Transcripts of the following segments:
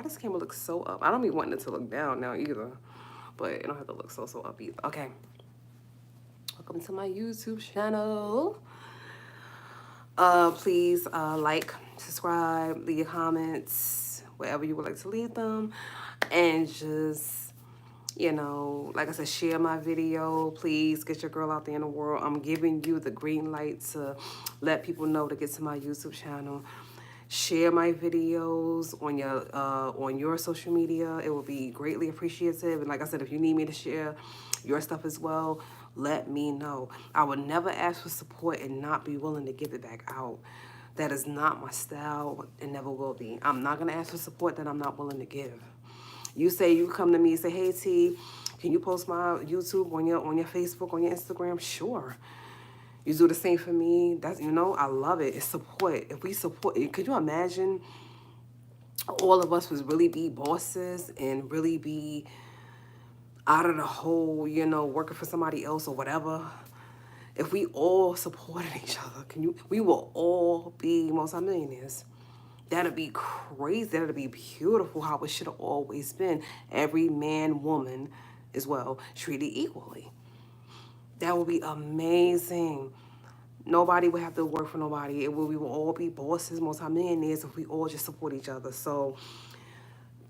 does camera look so up? I don't be wanting it to look down now either. But it don't have to look so up either. Okay. Welcome to my YouTube channel. Please like, subscribe, leave your comments, wherever you would like to leave them. And just, you know, like I said, share my video. Please get your girl out there in the world. I'm giving you the green light to let people know to get to my YouTube channel. Share my videos on your social media. It will be greatly appreciative. And like I said, if you need me to share your stuff as well, let me know. I would never ask for support and not be willing to give it back out. That is not my style and never will be. I'm not going to ask for support that I'm not willing to give. You say, you come to me and say, hey T, can you post my YouTube on your Facebook, on your Instagram? Sure. You do the same for me. That's, you know, I love it. It's support. If we support, could you imagine all of us was really be bosses and really be out of the whole, you know, working for somebody else or whatever? If we all supported each other, we will all be multimillionaires. That'd be crazy. That'd be beautiful, how it should have always been. Every man, woman as well, treated equally. That would be amazing. Nobody would have to work for nobody. We will all be bosses, multimillionaires, if we all just support each other. So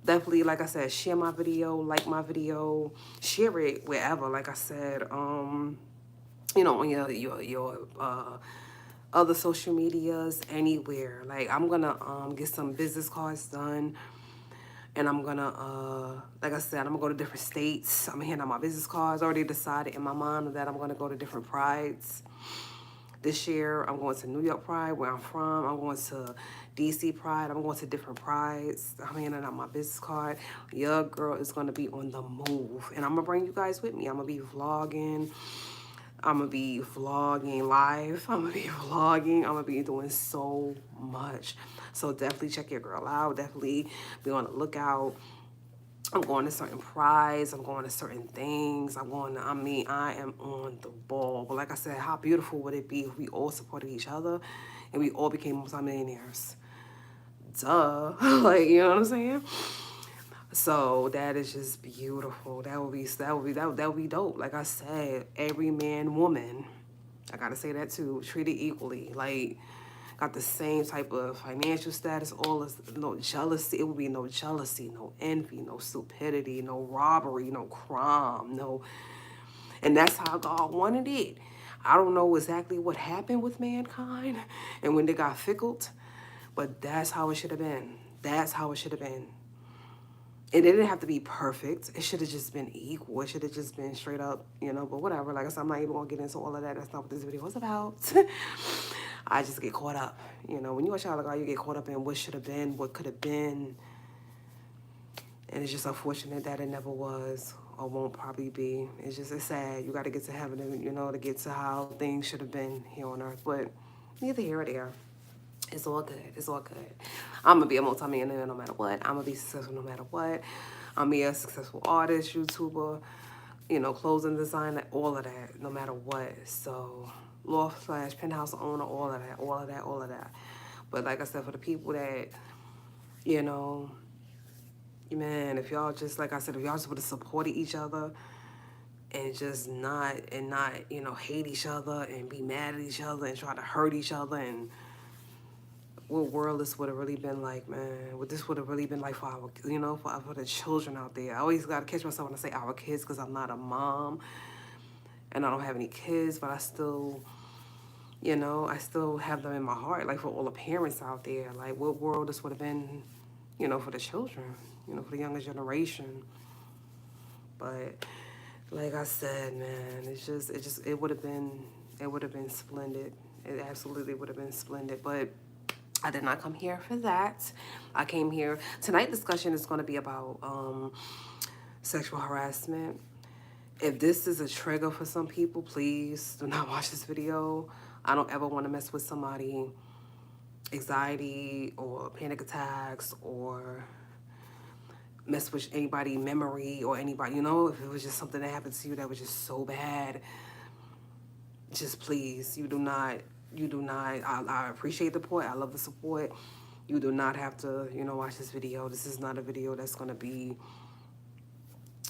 definitely, like I said, share my video, like my video, share it wherever. Like I said, you know, on your other social medias, anywhere. Like I'm gonna get some business cards done. And I'm gonna, like I said, I'm gonna go to different states. I'm gonna hand out my business cards. I already decided in my mind that I'm gonna go to different prides. This year, I'm going to New York Pride, where I'm from. I'm going to DC Pride. I'm going to different prides. I'm handing out my business card. Your girl is gonna be on the move. And I'm gonna bring you guys with me. I'm gonna be vlogging. I'm gonna be vlogging live. I'm gonna be vlogging. I'm gonna be doing so much. So definitely check your girl out. Definitely be on the lookout. I'm going to certain prides. I'm going to certain things. I am on the ball. But like I said, how beautiful would it be if we all supported each other and we all became multimillionaires? Duh. Like, you know what I'm saying? So that is just beautiful. That would be dope. Like I said, every man, woman, I gotta say that too, treated equally. Like, got the same type of financial status, all this, no jealousy. It would be no jealousy, no envy, no stupidity, no robbery, no crime, no. And that's how God wanted it. I don't know exactly what happened with mankind and when they got fickled, but that's how it should have been. That's how it should have been. It didn't have to be perfect. It should have just been equal. It should have just been straight up, you know, but whatever. Like I said, I'm not even going to get into all of that. That's not what this video was about. I just get caught up. You know, when you're a child of God, you get caught up in what should have been, what could have been. And it's just unfortunate that it never was or won't probably be. It's sad. You got to get to heaven, and, you know, to get to how things should have been here on earth. But neither here or there. It's all good. It's all good. I'm going to be a multi-millionaire no matter what. I'm going to be successful no matter what. I'm going to be a successful artist, YouTuber, you know, clothing designer, all of that, no matter what. So, loft/penthouse owner, all of that, all of that, all of that. But like I said, for the people that, you know, man, if y'all just, like I said, if y'all just would have supported each other and just not, you know, hate each other and be mad at each other and try to hurt each other, and what world this would have really been like, man. What this would have really been like for our, you know, for the children out there. I always got to catch myself when I say our kids, because I'm not a mom and I don't have any kids, but I still, you know, I still have them in my heart. Like, for all the parents out there, like, what world this would have been, you know, for the children, you know, for the younger generation. But like I said, man, it would have been splendid. It absolutely would have been splendid. But I did not come here for that. I came here. Tonight's discussion is going to be about sexual harassment. If this is a trigger for some people, please do not watch this video. I don't ever want to mess with somebody anxiety or panic attacks or mess with anybody memory or anybody, you know, if it was just something that happened to you that was just so bad, just please, you do not, I appreciate the support. I love the support, You do not have to, watch this video. This is not a video that's going to be,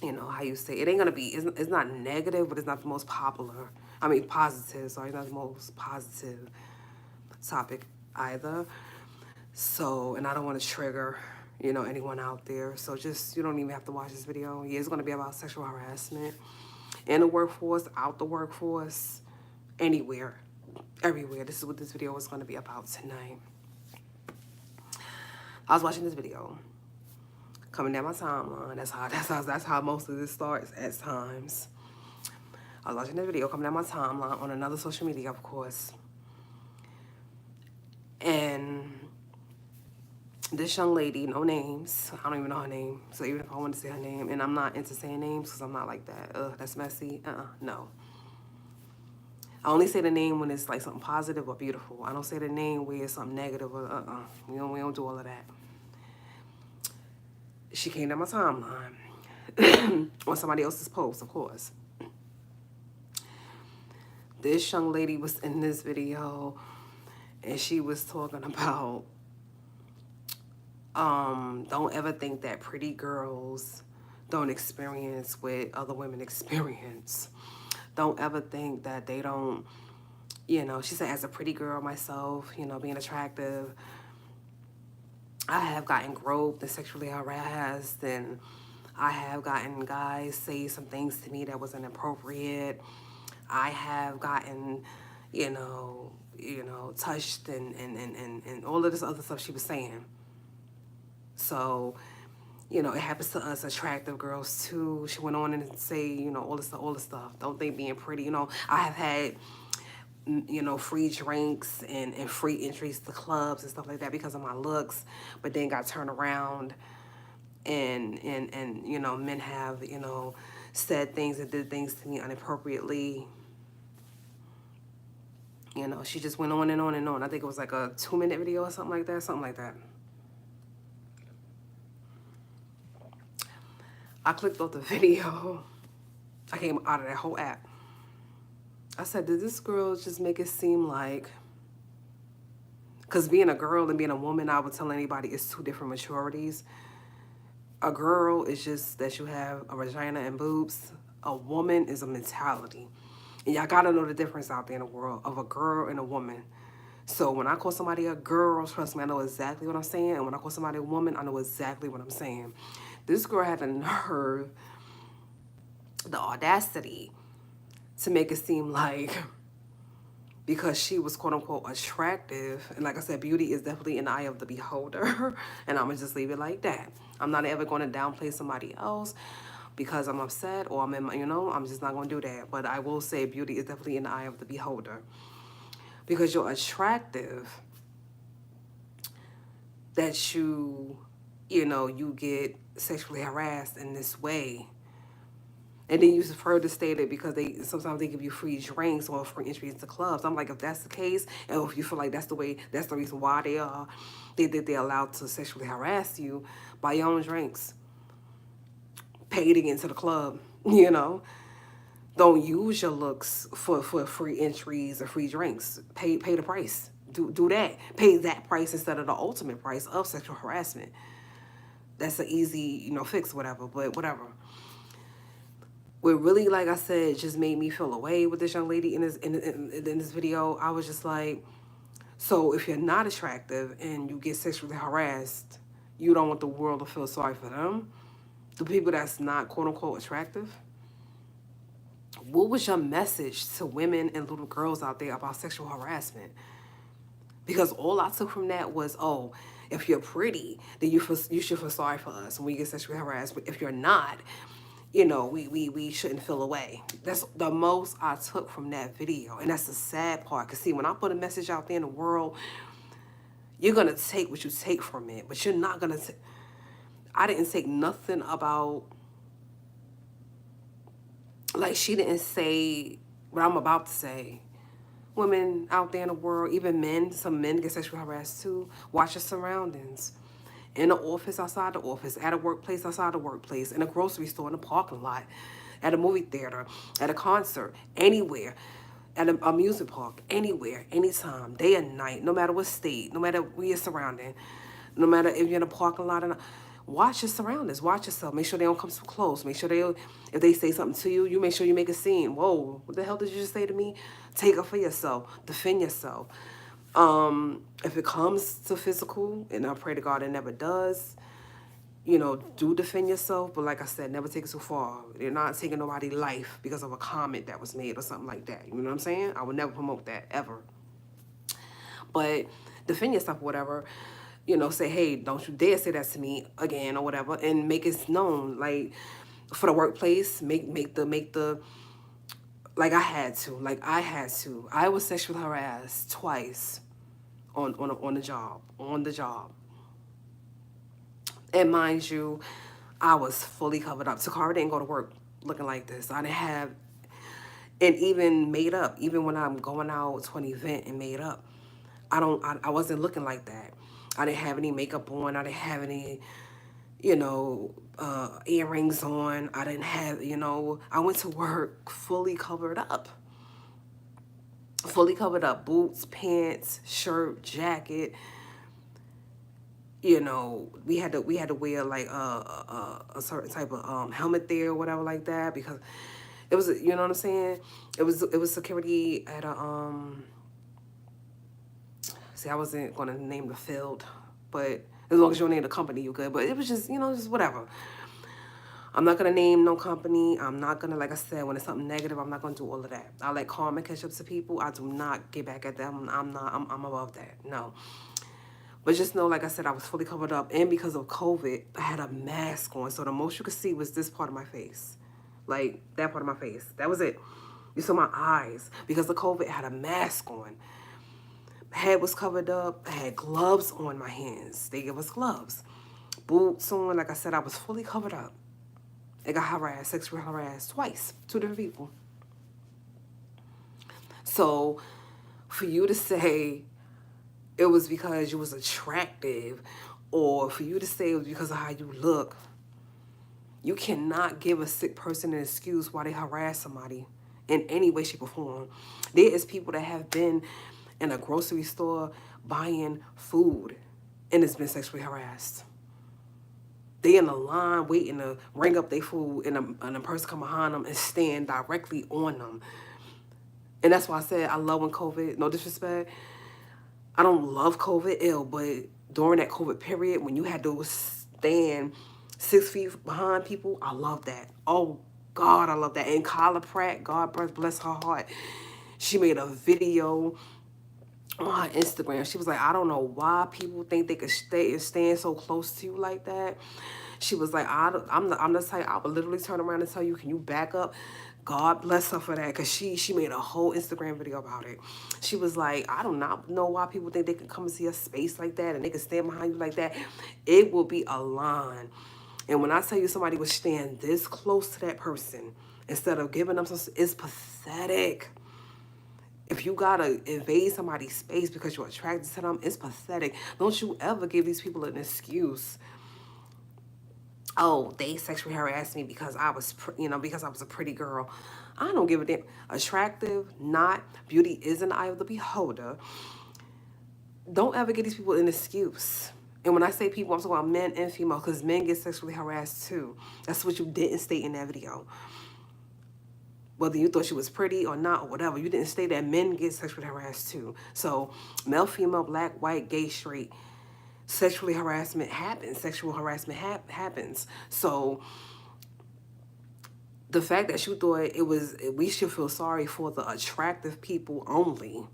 how you say, it ain't going to be, it's not negative, but it's not the most positive, sorry, not the most positive topic either. So, and I don't want to trigger, anyone out there. So just, you don't even have to watch this video. Yeah, it's going to be about sexual harassment in the workforce, out the workforce, anywhere, everywhere. This is what this video is going to be about tonight. I was watching this video, coming down my timeline. That's how most of this starts at times. I was watching this video, coming down my timeline on another social media, of course. And this young lady, no names, I don't even know her name. So even if I want to say her name, and I'm not into saying names because I'm not like that. That's messy. No. I only say the name when it's like something positive or beautiful. I don't say the name where it's something negative or We don't do all of that. She came down my timeline on somebody else's post, of course. This young lady was in this video and she was talking about don't ever think that pretty girls don't experience what other women experience. Don't ever think that they don't, she said, as a pretty girl myself, being attractive, I have gotten groped and sexually harassed, and I have gotten guys say some things to me that wasn't appropriate. I have gotten, touched and all of this other stuff she was saying. So, it happens to us attractive girls too. She went on and say, all this stuff. Don't think being pretty, I have had, free drinks and free entries to clubs and stuff like that because of my looks, but then got turned around and men have, said things and did things to me inappropriately. She just went on and on and on. I think it was like a 2-minute video or something like that. I clicked off the video. I came out of that whole app. I said, did this girl just make it seem like, because being a girl and being a woman, I would tell anybody, it's two different maturities. A girl is just that you have a vagina and boobs. A woman is a mentality. And y'all gotta know the difference out there in the world of a girl and a woman. So when I call somebody a girl, trust me, I know exactly what I'm saying. And when I call somebody a woman, I know exactly what I'm saying. This girl had the nerve, the audacity to make it seem like because she was quote unquote attractive, and like I said, beauty is definitely in the eye of the beholder, and I'm gonna just leave it like that. I'm not ever gonna downplay somebody else because I'm upset or I'm in my, I'm just not gonna do that. But I will say beauty is definitely in the eye of the beholder. Because you're attractive, that you get sexually harassed in this way. And then you further stated because sometimes they give you free drinks or free entries to clubs. I'm like, if that's the case, and if you feel like that's the reason why they're allowed to sexually harass you, buy your own drinks. Pay to get into the club, Don't use your looks for free entries or free drinks. Pay the price. Do that. Pay that price instead of the ultimate price of sexual harassment. That's an easy, fix, whatever. But whatever. What really, like I said, just made me feel away with this young lady in this video. I was just like, so if you're not attractive and you get sexually harassed, you don't want the world to feel sorry for them? The people that's not quote unquote attractive? What was your message to women and little girls out there about sexual harassment? Because all I took from that was, oh, if you're pretty, then you should feel sorry for us when we get sexually harassed. But if you're not, we shouldn't feel away. That's the most I took from that video. And that's the sad part. Because, see, when I put a message out there in the world, you're going to take what you take from it. But you're not going to... I didn't take nothing about... Like, she didn't say what I'm about to say. Women out there in the world, even men, some men get sexually harassed too. Watch your surroundings. In the office, outside the office, at a workplace, outside the workplace, in a grocery store, in a parking lot, at a movie theater, at a concert, anywhere, at a amusement park, anywhere, anytime, day and night, no matter what state, no matter where you're surrounding. No matter if you're in a parking lot or not. Watch your surroundings. Watch yourself. Make sure they don't come too close. Make sure if they say something to you, you make sure you make a scene. Whoa, what the hell did you just say to me? Take it for yourself. Defend yourself. If it comes to physical, and I pray to God it never does, you know, do defend yourself. But like I said, never take it too far. You're not taking nobody's life because of a comment that was made or something like that. You know what I'm saying? I would never promote that, ever. But defend yourself or whatever. You know, say, hey, don't you dare say that to me again or whatever, and make it known. Like for the workplace, make the like I had to. I was sexually harassed twice on the job. And mind you, I was fully covered up. Toccara didn't go to work looking like this. I didn't have, and even made up. Even when I'm going out to an event and made up, I wasn't looking like that. I didn't have any makeup on. I didn't have any, you know, earrings on. I didn't have, you know, I went to work fully covered up. Fully covered up. Boots, pants, shirt, jacket. You know, we had to wear like a certain type of helmet there or whatever like that, because it was, you know what I'm saying? It was security at a see, I wasn't gonna name the field, but as long as you don't name the company, you're good. But it was just, you know, just whatever. I'm not gonna name no company. I'm not gonna, like I said, when it's something negative, I'm not gonna do all of that. I let karma catch up to people. I do not get back at them. I'm above that. No. But just know, like I said, I was fully covered up. And because of COVID, I had a mask on. So the most you could see was this part of my face. Like, that part of my face. That was it. You saw my eyes. Because of COVID, I had a mask on. Head was covered up. I had gloves on my hands. They gave us gloves. Boots on. Like I said, I was fully covered up. I got harassed, sexually harassed twice. 2 different people. So for you to say it was because you was attractive, or for you to say it was because of how you look, you cannot give a sick person an excuse why they harass somebody in any way, shape, or form. There is people that have been in a grocery store buying food and it's been sexually harassed. They in a line waiting to ring up their food, and a person come behind them and stand directly on them. And that's why I said I love when COVID, no disrespect, I don't love COVID, but during that COVID period, when you had to stand 6 feet behind people, I love that. Oh, God, I love that. And Kyla Pratt, God bless her heart, she made a video on her Instagram. She was like, I don't know why people think they could stand so close to you like that. She was like, I'm the type, I would literally turn around and tell you, can you back up? God bless her for that, because she made a whole Instagram video about it. She was like, I do not know why people think they can come and see a space like that and they can stand behind you like that. It will be a line. And when I tell you somebody would stand this close to that person instead of giving them some, it's pathetic. If you gotta invade somebody's space because you're attracted to them, it's pathetic. Don't you ever give these people an excuse. Oh, they sexually harassed me because I was, because I was a pretty girl. I don't give a damn. Attractive, not. Beauty is in the eye of the beholder. Don't ever give these people an excuse. And when I say people, I'm talking about men and females, because men get sexually harassed too. That's what you didn't state in that video. Whether you thought she was pretty or not or whatever, you didn't state that men get sexually harassed too. So male, female, black, white, gay, straight, sexually harassment happens. Sexual harassment happens. So the fact that you thought we should feel sorry for the attractive people only,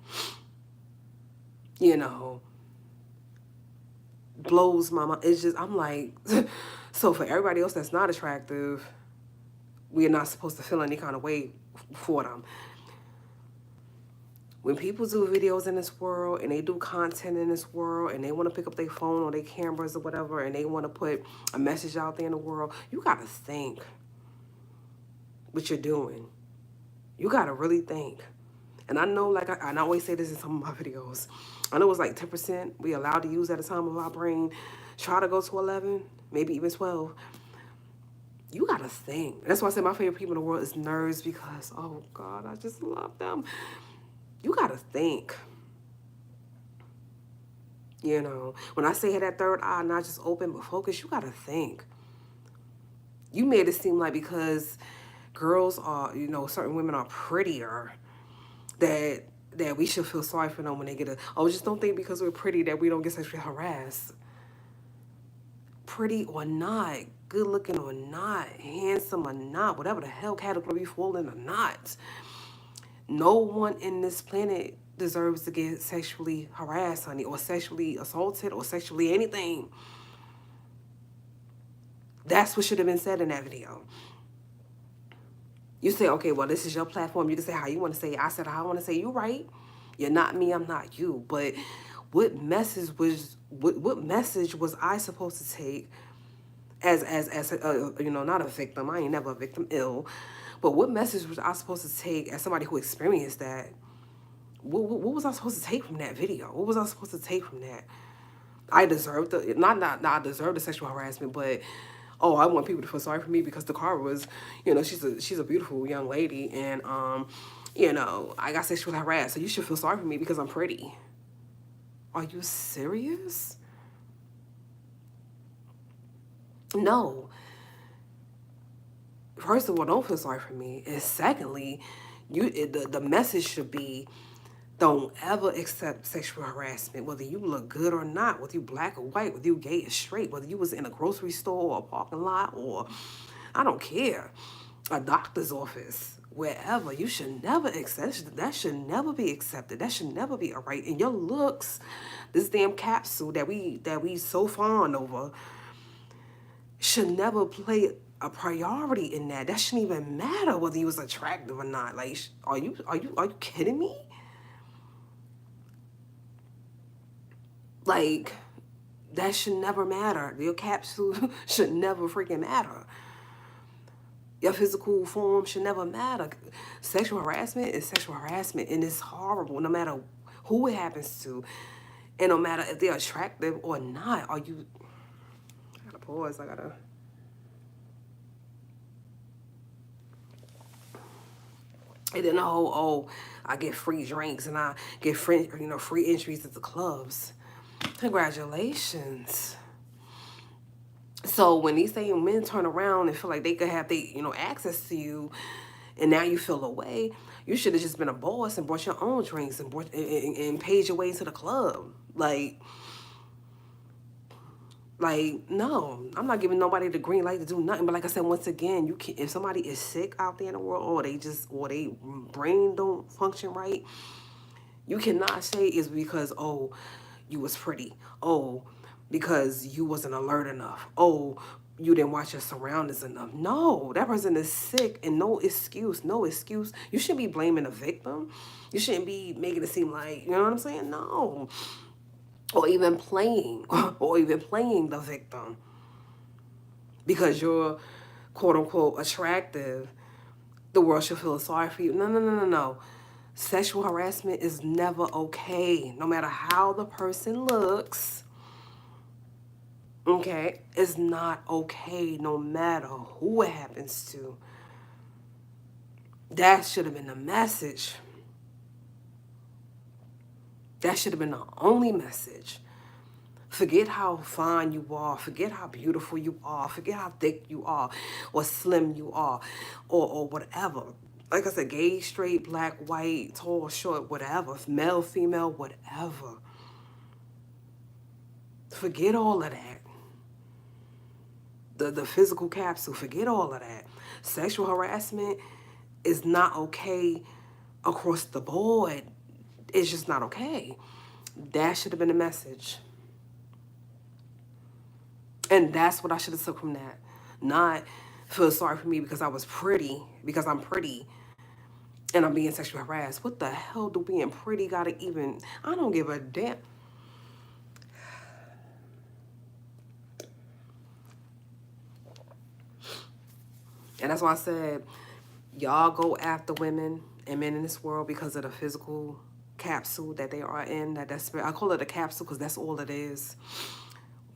blows my mind. It's just, I'm like, so for everybody else that's not attractive, we are not supposed to feel any kind of way for them. When people do videos in this world and they do content in this world and they want to pick up their phone or their cameras or whatever and they want to put a message out there in the world, you got to think what you're doing. You got to really think. And I know, like I always say this in some of my videos, I know it's like 10% we allowed to use at a time of our brain. Try to go to 11, maybe even 12. You got to think. That's why I say my favorite people in the world is nerds, because, oh, God, I just love them. You got to think. You know, when I say that third eye, not just open, but focus, you got to think. You made it seem like because girls are, you know, certain women are prettier, that we should feel sorry for them when they get a, oh, just don't think because we're pretty that we don't get sexually harassed. Pretty or not, good looking or not, handsome or not, whatever the hell category you fall in or not, no one in this planet deserves to get sexually harassed, honey, or sexually assaulted, or sexually anything. That's what should have been said in that video. You say, okay, well, this is your platform. You can say how you want to say it. I said how I want to say it. You're right. You're not me. I'm not you. But what message was I supposed to take as a, you know, not a victim. I ain't never a victim ill. But what message was I supposed to take as somebody who experienced that? What was I supposed to take from that video? What was I supposed to take from that? I deserved the not I deserved the sexual harassment, but oh, I want people to feel sorry for me because Toccara was, you know, she's a beautiful young lady, and you know, I got sexually harassed, so you should feel sorry for me because I'm pretty. Are you serious? No. First of all, don't feel sorry for me, and secondly, the message should be, don't ever accept sexual harassment, whether you look good or not, whether you black or white, whether you gay or straight, whether you was in a grocery store or a parking lot, or I don't care, a doctor's office, wherever. You should never accept that. Should never be accepted. That should never be a right. And your looks, this damn capsule that we so fond over, should never play a priority in that. That shouldn't even matter whether you was attractive or not. Like, are you kidding me? Like, that should never matter. Your capsule should never freaking matter. Your physical form should never matter. Sexual harassment is sexual harassment, and it's horrible no matter who it happens to, and no matter if they're attractive or not. Are you? I gotta pause. I gotta. And then I get free drinks and I get free, you know, free entries at the clubs. Congratulations. So when these same men turn around and feel like they could have access to you, and now you feel away, you should have just been a boss and brought your own drinks and and paid your way to the club. Like, no, I'm not giving nobody the green light to do nothing. But like I said, once again, you can, if somebody is sick out there in the world, or they brain don't function right, you cannot say it's because, oh, you was pretty. Oh, because you wasn't alert enough. Oh, you didn't watch your surroundings enough. No, that person is sick, and no excuse, no excuse. You shouldn't be blaming the victim. You shouldn't be making it seem like, you know what I'm saying? No. Or even playing, or even playing the victim. Because you're quote unquote attractive, the world should feel sorry for you. No, no, no, no, no. Sexual harassment is never okay. No matter how the person looks, okay, it's not okay no matter who it happens to. That should have been the message. That should have been the only message. Forget how fine you are. Forget how beautiful you are. Forget how thick you are, or slim you are, or whatever. Like I said, gay, straight, black, white, tall, short, whatever. Male, female, whatever. Forget all of that. The physical capsule, forget all of that. Sexual harassment is not okay across the board. It's just not okay. That should have been the message. And that's what I should have took from that. Not feel sorry for me because I was pretty, because I'm pretty, and I'm being sexually harassed. What the hell do being pretty gotta even... I don't give a damn. And that's why I said, y'all go after women and men in this world because of the physical capsule that they are in. That's I call it a capsule because that's all it is.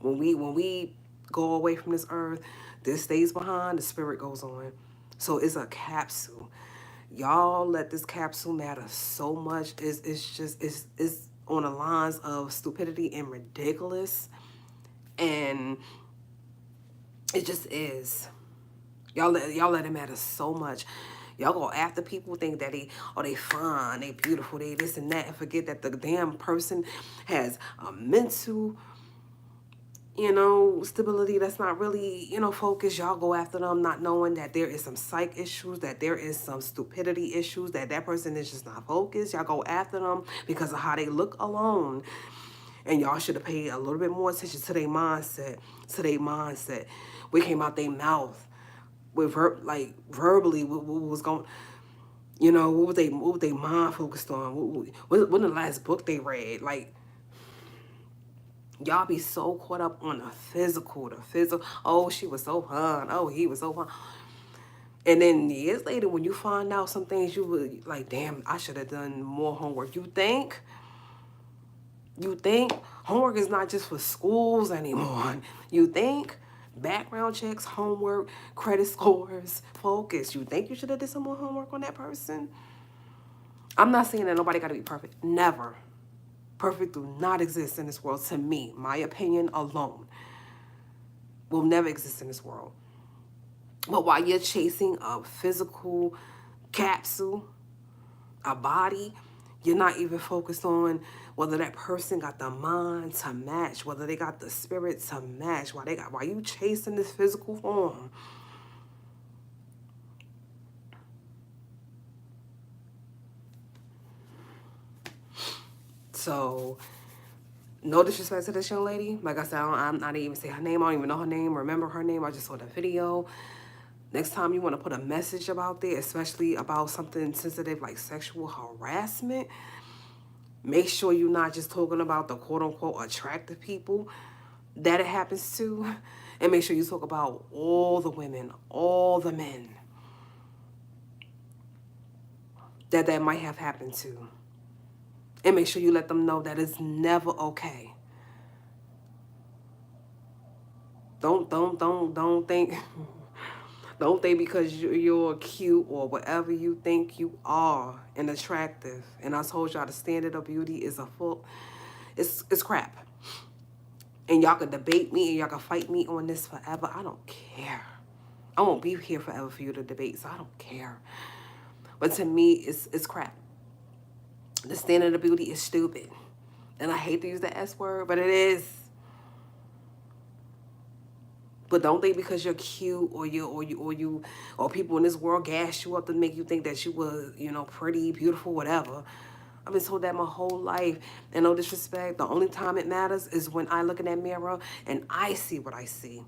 When we go away from this earth, this stays behind, the spirit goes on. So it's a capsule. Y'all let this capsule matter so much. It's on the lines of stupidity and ridiculous. And it just is. Y'all let it matter so much. Y'all go after people, think that they fine, they beautiful, they this and that, and forget that the damn person has a mental, stability that's not really, focused. Y'all go after them not knowing that there is some psych issues, that there is some stupidity issues, that person is just not focused. Y'all go after them because of how they look alone. And y'all should have paid a little bit more attention to their mindset, What came out their mouth, with verbally, what was going, what was they mind focused on? What the last book they read? Like, y'all be so caught up on the physical. Oh, she was so fun. Oh, he was so fun. And then years later, when you find out some things, you were like, damn, I should have done more homework. You think homework is not just for schools anymore. You think background checks, homework, credit scores, focus. You think you should have did some more homework on that person? I'm not saying that nobody got to be perfect. Never. Perfect do not exist in this world. To me, my opinion alone, will never exist in this world. But while you're chasing a physical capsule, a body, you're not even focused on whether that person got the mind to match, whether they got the spirit to match, while you chasing this physical form. So, no disrespect to this young lady. Like I said, I didn't even say her name. I don't even know her name, remember her name. I just saw the video. Next time you want to put a message about there, especially about something sensitive like sexual harassment, make sure you're not just talking about the quote-unquote attractive people that it happens to. And make sure you talk about all the women, all the men that might have happened to. And make sure you let them know that it's never okay. Don't think don't think because you're cute or whatever you think you are and attractive. And I told y'all the standard of beauty is it's crap. And y'all can debate me and y'all can fight me on this forever. I don't care. I won't be here forever for you to debate, so I don't care. But to me, it's crap. The standard of beauty is stupid. And I hate to use the S word, but it is. But don't think because you're cute or people in this world gas you up to make you think that you were, pretty, beautiful, whatever. I've been told that my whole life. And no disrespect, the only time it matters is when I look in that mirror and I see what I see.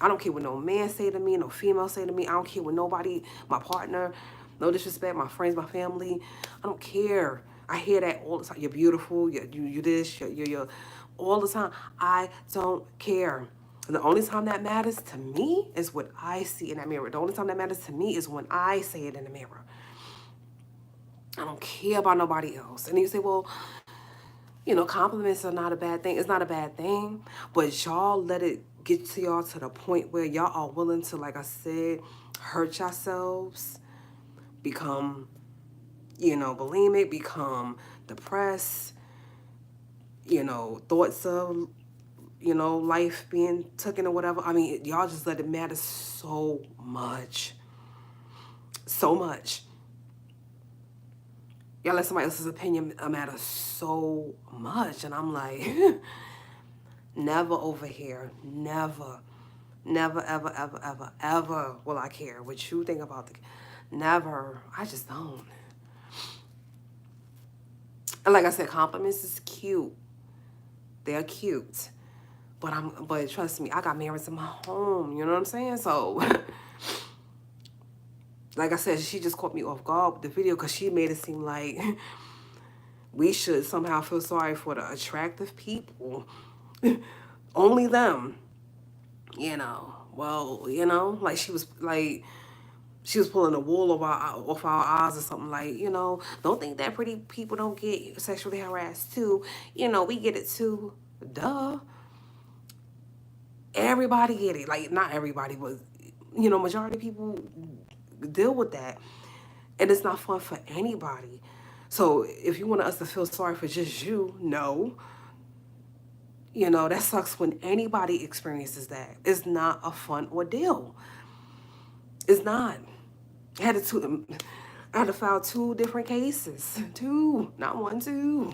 I don't care what no man say to me, no female say to me. I don't care what nobody, my partner, no disrespect, my friends, my family. I don't care. I hear that all the time. You're beautiful. You this. You're all the time. I don't care. And the only time that matters to me is what I see in that mirror. The only time that matters to me is when I say it in the mirror. I don't care about nobody else. And you say, well, compliments are not a bad thing. It's not a bad thing. But y'all let it get to y'all to the point where y'all are willing to, like I said, hurt yourselves, become, bulimic, become depressed, thoughts of, life being taken or whatever. I mean, y'all just let it matter so much. So much. Y'all let somebody else's opinion matter so much. And I'm like, never over here. Never. Never, ever, ever, ever, ever will I care what you think about never. I just don't. And like I said, compliments is cute. They're cute. But trust me, I got married to my home. You know what I'm saying? So, like I said, she just caught me off guard with the video because she made it seem like we should somehow feel sorry for the attractive people. Only them. Well, like she was pulling the wool off our eyes or something, like, don't think that pretty people don't get sexually harassed too. We get it too. Duh. Everybody get it. Like, not everybody, but, majority of people deal with that. And it's not fun for anybody. So if you want us to feel sorry for just you, no. You know, that sucks when anybody experiences that. It's not a fun ordeal. It's not. I had to file 2 different cases. 2, not 1, 2.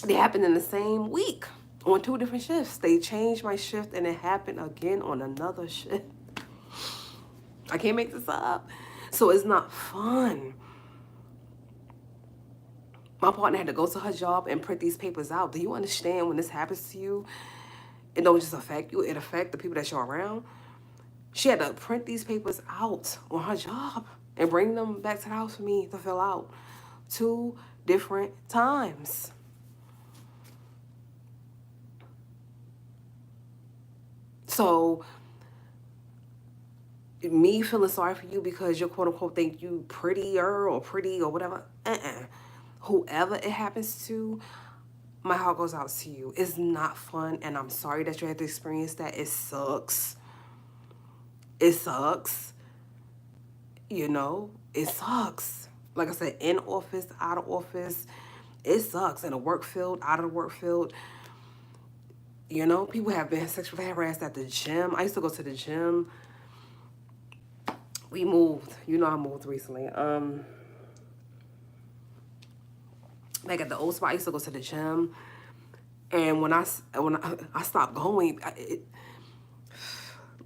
They happened in the same week on 2 different shifts. They changed my shift and it happened again on another shift. I can't make this up. So it's not fun. My partner had to go to her job and print these papers out. Do you understand when this happens to you, it don't just affect you, it affects the people that you're around? She had to print these papers out on her job and bring them back to the house for me to fill out 2 different times. So me feeling sorry for you because you quote unquote think you prettier or pretty or whatever, whoever it happens to, my heart goes out to you. It's not fun, and I'm sorry that you had to experience that. It sucks. It sucks. You know, it sucks. Like I said, in office, out of office, it sucks. In the work field, out of the work field. You know, people have been sexually harassed at the gym. I used to go to the gym. We moved. You know, I moved recently. Like at the old spot, I used to go to the gym. And when I stopped going,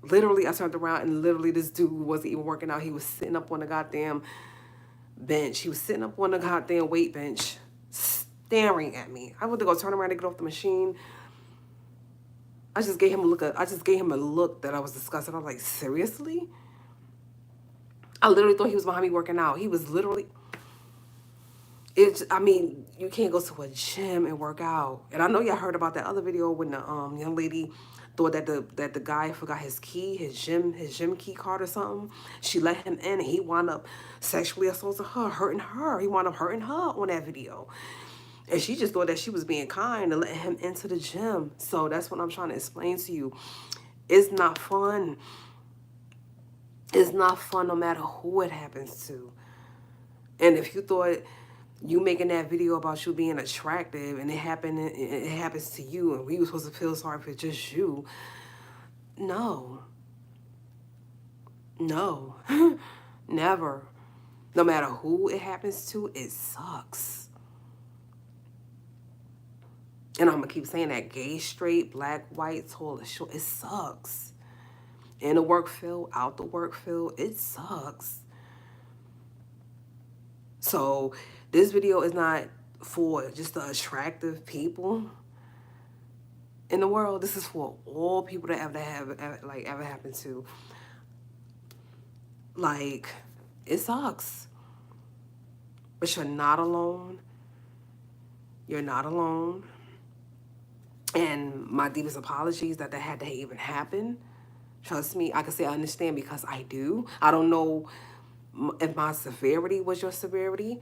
literally, I turned around and literally this dude wasn't even working out. He was sitting up on the goddamn bench. He was sitting up on the goddamn weight bench, staring at me. I went to go turn around to get off the machine. I just gave him a look. I just gave him a look that I was disgusted. I was like, seriously? I literally thought he was behind me working out. He was literally. I mean, you can't go to a gym and work out. And I know y'all heard about that other video when the young lady thought that the guy forgot his key, his gym key card or something. She let him in and he wound up sexually assaulting her, hurting her. He wound up hurting her on that video. And she just thought that she was being kind and letting him into the gym. So that's what I'm trying to explain to you. It's not fun. It's not fun no matter who it happens to. And if you thought you making that video about you being attractive and it happens to you and we were supposed to feel sorry for just you, no. No. Never. No matter who it happens to, it sucks. And I'm going to keep saying that. Gay, straight, black, white, tall, short, it sucks. In the work field, out the work field, it sucks. So this video is not for just the attractive people in the world. This is for all people that ever happened to. Like, it sucks. But you're not alone. You're not alone. And my deepest apologies that had to even happen. Trust me, I can say I understand because I do. I don't know if my severity was your severity,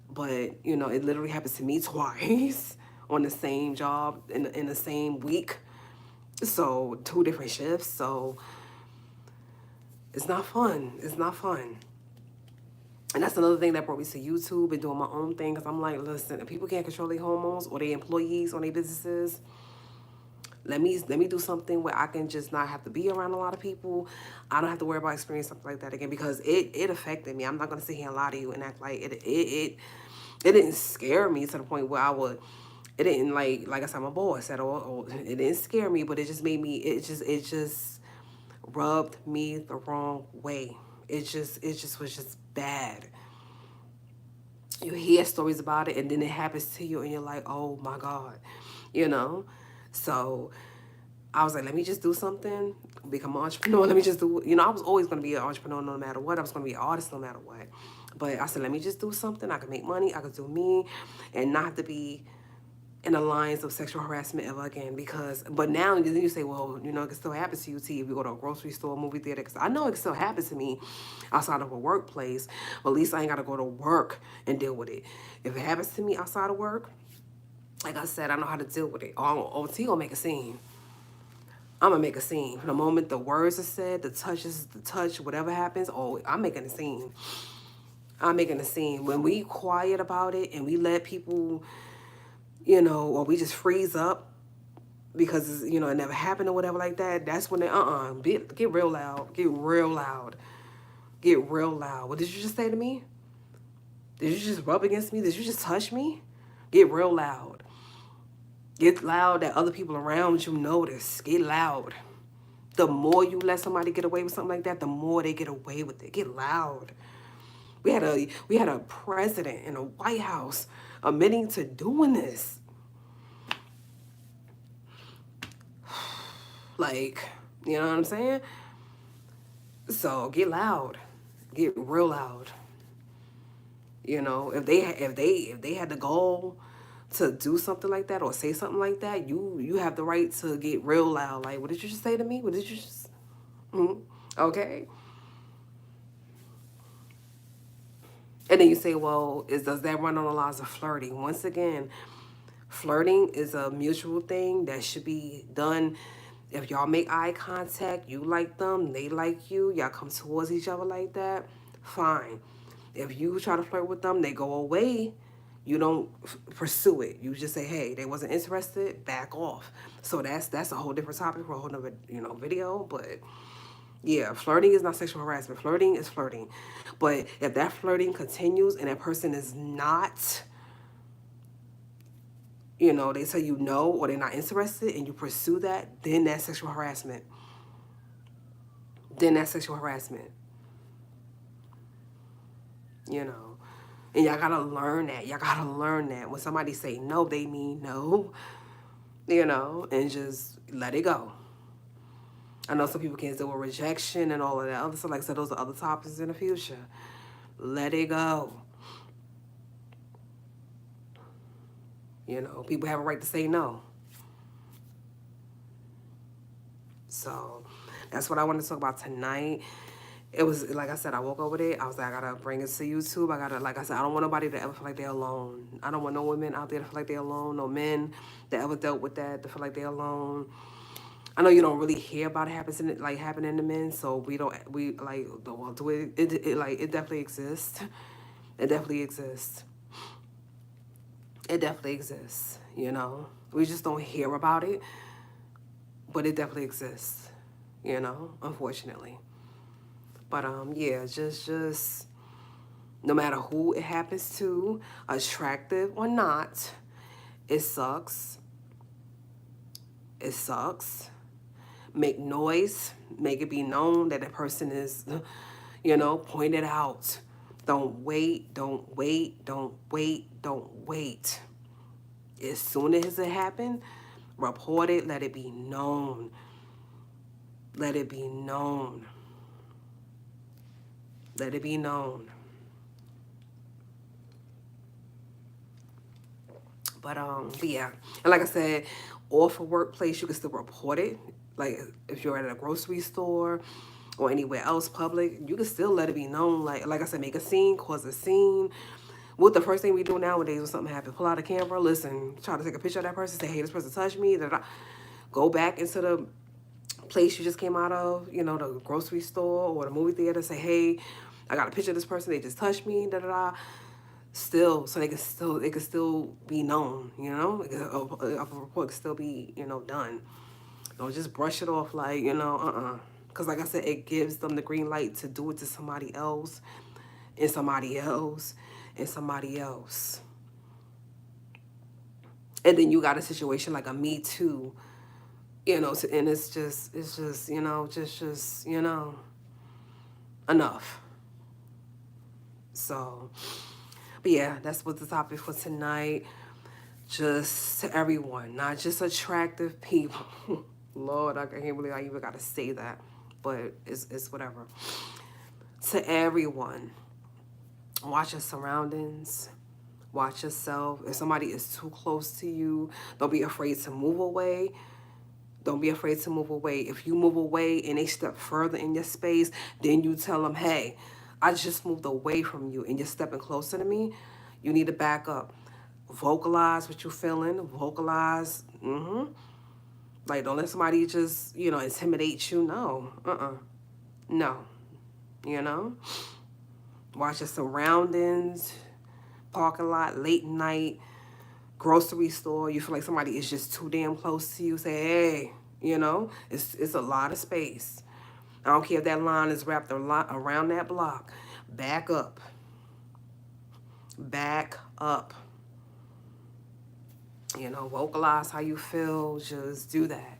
but, you know, it literally happened to me twice on the same job in the same week. So 2 different shifts. So it's not fun. It's not fun. And that's another thing that brought me to YouTube and doing my own thing. Because I'm like, listen, if people can't control their hormones or their employees or their businesses, let me do something where I can just not have to be around a lot of people. I don't have to worry about experiencing something like that again because it affected me. I'm not going to sit here and lie to you and act like it didn't scare me to the point where it didn't like I said, my boss said, oh, it didn't scare me, but it just made me, it just rubbed me the wrong way. It just was just bad. You hear stories about it and then it happens to you and you're like, oh my God, you know? So I was like, let me just do something, become an entrepreneur. Let me just do, you know, I was always going to be an entrepreneur no matter what. I was going to be an artist no matter what. But I said, let me just do something. I can make money. I could do me and not have to be in the lines of sexual harassment ever again. But now you say, well, you know, it can still happen to you, T, if you go to a grocery store, movie theater. Because I know it can still happen to me outside of a workplace. But at least I ain't got to go to work and deal with it. If it happens to me outside of work, like I said, I know how to deal with it. T gonna make a scene. I'm gonna make a scene. From the moment the words are said, the touch, whatever happens, I'm making a scene. I'm making a scene. When we quiet about it and we let people, you know, or we just freeze up because, you know, it never happened or whatever like that, that's when they, get real loud. Get real loud. Get real loud. What did you just say to me? Did you just rub against me? Did you just touch me? Get real loud. Get loud that other people around you notice. Get loud. The more you let somebody get away with something like that, the more they get away with it. Get loud. We had a president in the White House admitting to doing this. Like, you know what I'm saying? So get loud. Get real loud. You know, if they had the goal to do something like that or say something like that, you have the right to get real loud. Like, what did you just say to me? What did you just Okay. And then you say, well, does that run on the lines of flirting? Once again, flirting is a mutual thing that should be done. If y'all make eye contact, you like them, they like you, y'all come towards each other like that, fine. If you try to flirt with them, they go away, you don't pursue it. You just say, hey, they wasn't interested, back off. So that's a whole different topic for a whole nother, you know, video. But yeah, flirting is not sexual harassment. Flirting is flirting. But if that flirting continues and that person is not, you know, they tell you no or they're not interested and you pursue that, then that's sexual harassment. Then that's sexual harassment. You know. And y'all gotta learn that. Y'all gotta learn that. When somebody say no, they mean no. You know, and just let it go. I know some people can't deal with rejection and all of that other stuff. Like I said, those are other topics in the future. Let it go. You know, people have a right to say no. So that's what I wanted to talk about tonight. It was, like I said, I woke up with it. I was like, I gotta bring it to YouTube. Like I said, I don't want nobody to ever feel like they're alone. I don't want no women out there to feel like they're alone. No men that ever dealt with that to feel like they're alone. I know you don't really hear about it happening to men, so we like don't do it. It definitely exists. It definitely exists. It definitely exists. You know, we just don't hear about it, but it definitely exists. You know, unfortunately. But yeah, just no matter who it happens to, attractive or not, it sucks. It sucks. Make noise, make it be known that the person is, you know, point it out. Don't wait, don't wait, don't wait, don't wait. As soon as it happens, report it, let it be known. Let it be known. Let it be known. But yeah. And like I said, off a workplace, you can still report it. Like if you're at a grocery store or anywhere else public, you can still let it be known. Like I said, make a scene, cause a scene. What the first thing we do nowadays when something happens, pull out a camera, listen, try to take a picture of that person, say, hey, this person touched me. Go back into the place you just came out of, you know, the grocery store or the movie theater, say, hey, I got a picture of this person, they just touched me, Still, so it could still be known, you know? A report could still be, you know, done. Don't just brush it off like, you know, Because like I said, it gives them the green light to do it to somebody else and somebody else and somebody else. And then you got a situation like a Me Too, you know, and it's just, you know, you know, enough. So, but yeah, that's what the topic for tonight. Just to everyone, not just attractive people. Lord, I can't believe I even got to say that, but it's whatever. To everyone, watch your surroundings. Watch yourself. If somebody is too close to you, don't be afraid to move away. Don't be afraid to move away. If you move away and they step further in your space, then you tell them, hey, I just moved away from you and you're stepping closer to me. You need to back up. Vocalize what you're feeling. Vocalize. Like, don't let somebody just, you know, intimidate you. No. No. You know? Watch your surroundings, parking lot, late night, grocery store. You feel like somebody is just too damn close to you. Say, hey, you know, it's a lot of space. I don't care if that line is wrapped around that block. Back up. Back up. You know, vocalize how you feel. Just do that.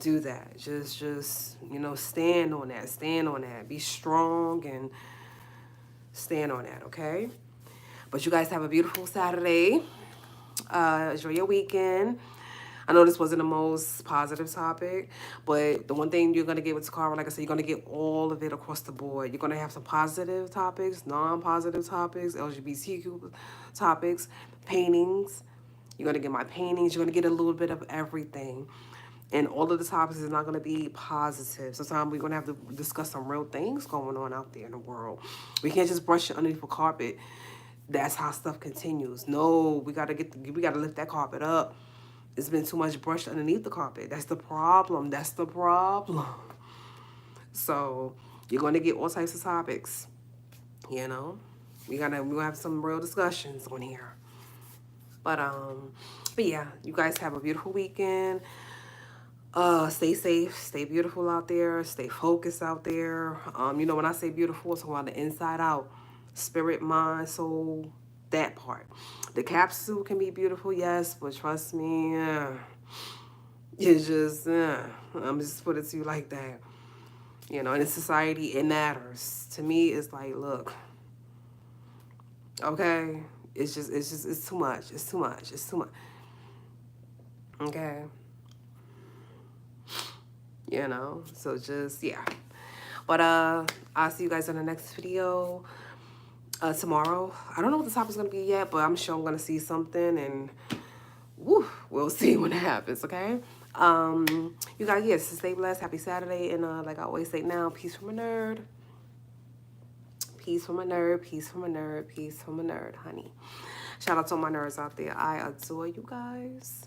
Do that. Just, you know, stand on that. Stand on that. Be strong and stand on that, okay? But you guys have a beautiful Saturday. Enjoy your weekend. I know this wasn't the most positive topic, but the one thing you're going to get with Toccara, like I said, you're going to get all of it across the board. You're going to have some positive topics, non-positive topics, LGBTQ topics, paintings. You're going to get my paintings. You're going to get a little bit of everything. And all of the topics is not going to be positive. Sometimes we're going to have to discuss some real things going on out there in the world. We can't just brush it underneath the carpet. That's how stuff continues. No, we gotta lift that carpet up. It's been too much brushed underneath the carpet. That's the problem. That's the problem. So you're gonna get all types of topics. You know, we're gonna have some real discussions on here. But yeah, you guys have a beautiful weekend. Stay safe, stay beautiful out there, stay focused out there. You know, when I say beautiful, it's on the inside out. Spirit, mind, soul, that part. The capsule can be beautiful, yes, but trust me, it's just, I'm just put it to you like that. You know, in society, it matters. To me, it's like, look, okay, it's too much. It's too much. It's too much. Okay. You know, so just, yeah. But I'll see you guys in the next video tomorrow. I don't know what the topic's gonna be yet, but I'm sure I'm gonna see something, and woo, we'll see when it happens. Okay. You guys, yes, stay blessed. Happy Saturday, and like I always say now, peace from a nerd. Peace from a nerd. Peace from a nerd. Peace from a nerd, honey. Shout out to all my nerds out there. I adore you guys.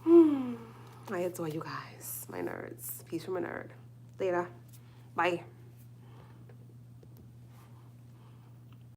I adore you guys, my nerds. Peace from a nerd. Later. Bye.